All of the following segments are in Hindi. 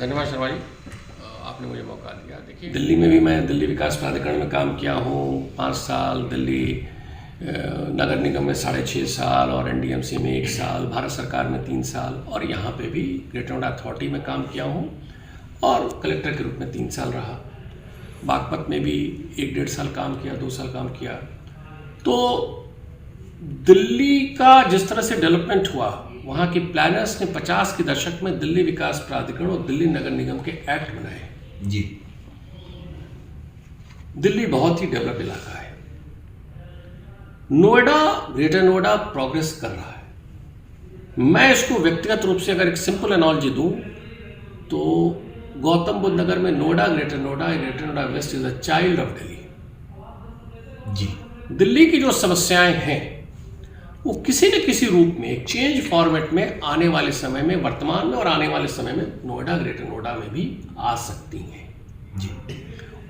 धन्यवाद शर्मा जी, आपने मुझे मौका दिया। देखिए, दिल्ली में भी मैं दिल्ली विकास प्राधिकरण में काम किया हूँ 5 साल, दिल्ली नगर निगम में 6.5 साल और एनडीएमसी में 1 साल, भारत सरकार में 3 साल और यहाँ पे भी ग्रेटर नोएडा अथॉरिटी में काम किया हूँ और कलेक्टर के रूप में 3 साल रहा। बागपत में भी 1-1.5 साल काम किया, 2 साल काम किया। तो दिल्ली का जिस तरह से डेवलपमेंट हुआ, वहाँ के प्लानर्स ने 50 के दशक में दिल्ली विकास प्राधिकरण और दिल्ली नगर निगम के एक्ट बनाए जी। दिल्ली बहुत ही डेवलप इलाका है। नोएडा, ग्रेटर नोएडा प्रोग्रेस कर रहा है। मैं इसको व्यक्तिगत रूप से अगर एक सिंपल एनालॉजी दूं तो गौतम बुद्ध नगर में Noida, Greater Noida West is a child of Delhi ji. Delhi की जो समस्याएं हैं वो किसी न किसी रूप में एक चेंज फॉर्मेट में आने वाले समय में, वर्तमान में और आने वाले समय में नोएडा, ग्रेटर नोएडा में भी आ सकती हैं जी।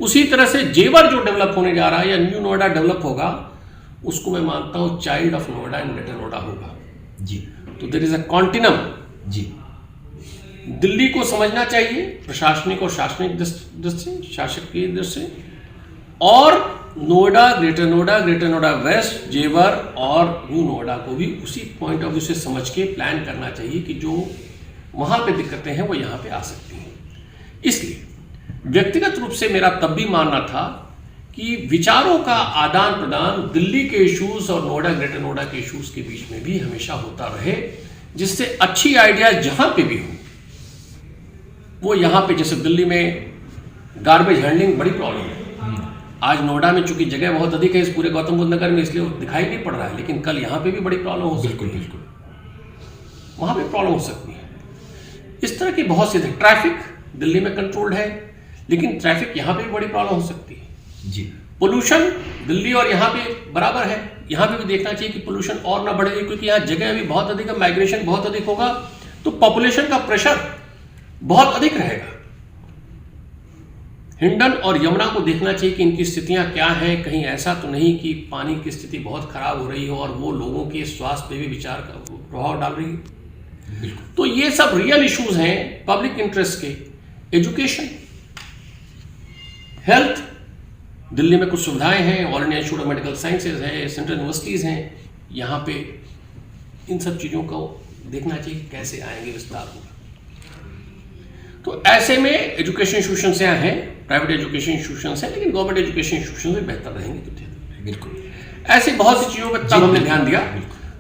उसी तरह से जेवर जो डेवलप होने जा रहा है या न्यू नोएडा डेवलप होगा, उसको मैं मानता हूं child of Noida and greater Noida होगा जी। तो देयर इज अ कॉन्टिनम। जी। दिल्ली को समझना चाहिए प्रशासनिक और शासनिक दृष्टि, शासक की दृष्टि से, और नोएडा, ग्रेटर नोएडा वेस्ट, जेवर और न्यू नोएडा को भी उसी पॉइंट ऑफ व्यू से समझ के प्लान करना चाहिए कि जो वहाँ पे दिक्कतें हैं वो यहाँ पे आ सकती हैं। इसलिए व्यक्तिगत रूप से मेरा तब भी मानना था कि विचारों का आदान प्रदान दिल्ली के इश्यूज और नोएडा, ग्रेटर नोएडा के इश्यूज के बीच में भी हमेशा होता रहे, जिससे अच्छी आइडियाज जहाँ पे भी हो वो यहाँ पे, जैसे दिल्ली में गार्बेज हैंडलिंग बड़ी प्रॉब्लम है। आज नोएडा में चूंकि जगह बहुत अधिक है इस पूरे गौतम बुद्ध नगर में, इसलिए वो दिखाई नहीं पड़ रहा है, लेकिन कल यहाँ पे भी बड़ी प्रॉब्लम हो सकती है। बिल्कुल। वहाँ पे प्रॉब्लम हो सकती है। इस तरह की बहुत सी ट्रैफिक दिल्ली में कंट्रोल्ड है, लेकिन ट्रैफिक यहाँ पे भी बड़ी प्रॉब्लम हो सकती है जी। पोल्यूशन दिल्ली और यहाँ पे बराबर है, यहाँ पे भी देखना चाहिए कि पोल्यूशन और ना बढ़े, क्योंकि यहाँ जगह भी बहुत अधिक है, माइग्रेशन बहुत अधिक होगा, तो पॉपुलेशन का प्रेशर बहुत अधिक रहेगा। हिंडन और यमुना को देखना चाहिए कि इनकी स्थितियां क्या हैं, कहीं ऐसा तो नहीं कि पानी की स्थिति बहुत खराब हो रही हो और वो लोगों के स्वास्थ्य पे भी विचार का प्रभाव डाल रही है। तो ये सब रियल इश्यूज हैं पब्लिक इंटरेस्ट के। एजुकेशन, हेल्थ, दिल्ली में कुछ सुविधाएं हैं, all India institute of medical sciences है, सेंट्रल यूनिवर्सिटीज हैं, यहाँ पे इन सब चीज़ों को देखना चाहिए कैसे आएंगे, विस्तार होगा। तो ऐसे में एजुकेशन इंस्टीट्यूशंस यहाँ हैं, प्राइवेट एजुकेशन इंस्टीट्यूशंस हैं, लेकिन गवर्नमेंट एजुकेशन इंस्टीट्यूशंस भी बेहतर रहेंगे तो बिल्कुल। ऐसी बहुत सी चीज़ों पर तब हमने ध्यान दिया।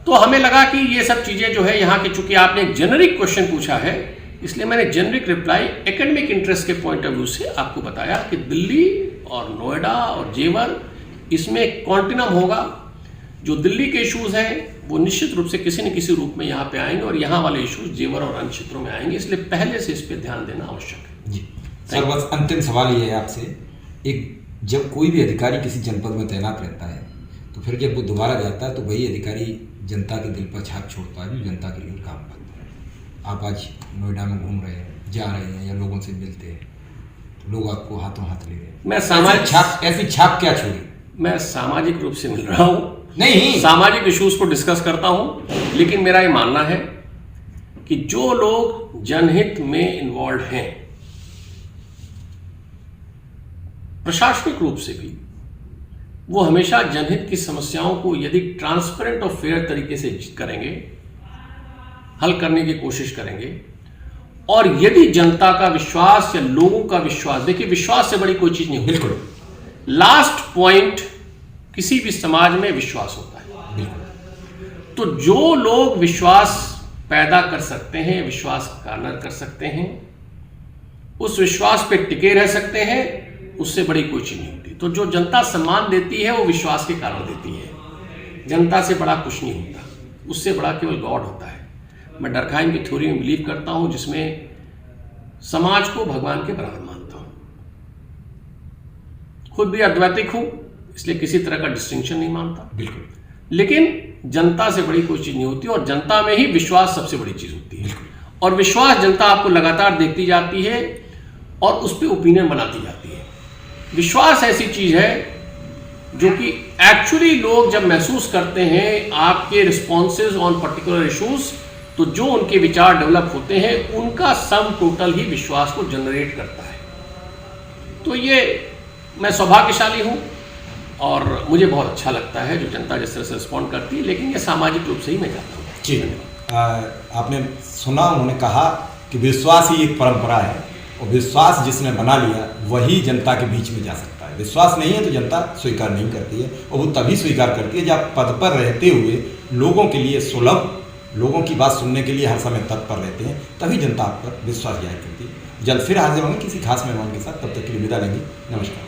तो हमें लगा कि ये सब चीज़ें जो है यहाँ की, चूंकि आपने एक जेनरिक क्वेश्चन पूछा है, इसलिए मैंने जेनरिक रिप्लाई एकेडमिक इंटरेस्ट के पॉइंट ऑफ व्यू से आपको बताया कि दिल्ली और नोएडा और जेवर, इसमें एक कॉन्टिनम होगा। जो दिल्ली के इश्यूज हैं वो निश्चित रूप से किसी न किसी रूप में यहाँ पे आएंगे और यहाँ वाले इश्यूज जेवर और अन्य क्षेत्रों में आएंगे, इसलिए पहले से इस पर ध्यान देना आवश्यक है जी। सर, बस अंतिम सवाल ये है आपसे, एक जब कोई भी अधिकारी किसी जनपद में तैनात रहता है तो फिर जब वो दोबारा जाता है तो वही अधिकारी जनता के दिल पर छाप छोड़ता है, जनता के लिए काम करता है। आप आज नोएडा में घूम रहे हैं, जा रहे हैं या लोगों से मिलते हैं तो लोग आपको हाथों हाथ ले रहे हैं, मैं सामाजिक छाप, ऐसी छाप क्या छोड़ी? मैं सामाजिक रूप से मिल रहा हूँ, नहीं, सामाजिक इश्यूज को डिस्कस करता हूँ, लेकिन मेरा ये मानना है कि जो लोग जनहित में इन्वॉल्व हैं, प्रशासनिक रूप से भी, वो हमेशा जनहित की समस्याओं को यदि ट्रांसपेरेंट और फेयर तरीके से करेंगे, हल करने की कोशिश करेंगे, और यदि जनता का विश्वास या लोगों का विश्वास, देखिए विश्वास से बड़ी कोई चीज नहीं होती। बिल्कुल। लास्ट पॉइंट किसी भी समाज में विश्वास होता है। बिल्कुल। तो जो लोग विश्वास पैदा कर सकते हैं, विश्वास गार्नर कर सकते हैं, उस विश्वास पे टिके रह सकते हैं, उससे बड़ी कोई चीज नहीं होती। तो जो जनता सम्मान देती है वो विश्वास के कारण देती है। जनता से बड़ा कुछ नहीं होता, उससे बड़ा केवल गॉड होता है। मैं डरखाइम की थ्योरी में बिलीव करता हूं, जिसमें समाज को भगवान के बराबर मानता हूं। खुद भी अद्वैतिक हूं, इसलिए किसी तरह का डिस्टिंक्शन नहीं मानता। बिल्कुल। लेकिन जनता से बड़ी कोई चीज नहीं होती और जनता में ही विश्वास सबसे बड़ी चीज होती है। और विश्वास जनता आपको लगातार देखती जाती है और उस पर ओपिनियन बनाती जाती है। विश्वास ऐसी चीज है जो कि एक्चुअली लोग जब महसूस करते हैं आपके रिस्पॉन्सेज ऑन पर्टिकुलर इश्यूज, तो जो उनके विचार डेवलप होते हैं उनका सम टोटल ही विश्वास को जनरेट करता है। तो ये मैं सौभाग्यशाली हूँ और मुझे बहुत अच्छा लगता है जो जनता जिस तरह से रिस्पॉन्ड करती है, लेकिन ये सामाजिक रूप से ही मैं चाहता हूँ। जी, आपने सुना, उन्होंने कहा कि विश्वास ही एक परंपरा है और विश्वास जिसने बना लिया वही जनता के बीच में जा सकता है। विश्वास नहीं है तो जनता स्वीकार नहीं करती है, और वो तभी स्वीकार करती है जब पद पर रहते हुए लोगों के लिए सुलभ, लोगों की बात सुनने के लिए हर समय तत्पर रहते हैं, तभी जनता आप पर विश्वास जाहिर करती है। जल्द फिर हाजिर होंगे किसी खास मेहमान के साथ, तब तक के लिए विदा लेंगे। नमस्कार।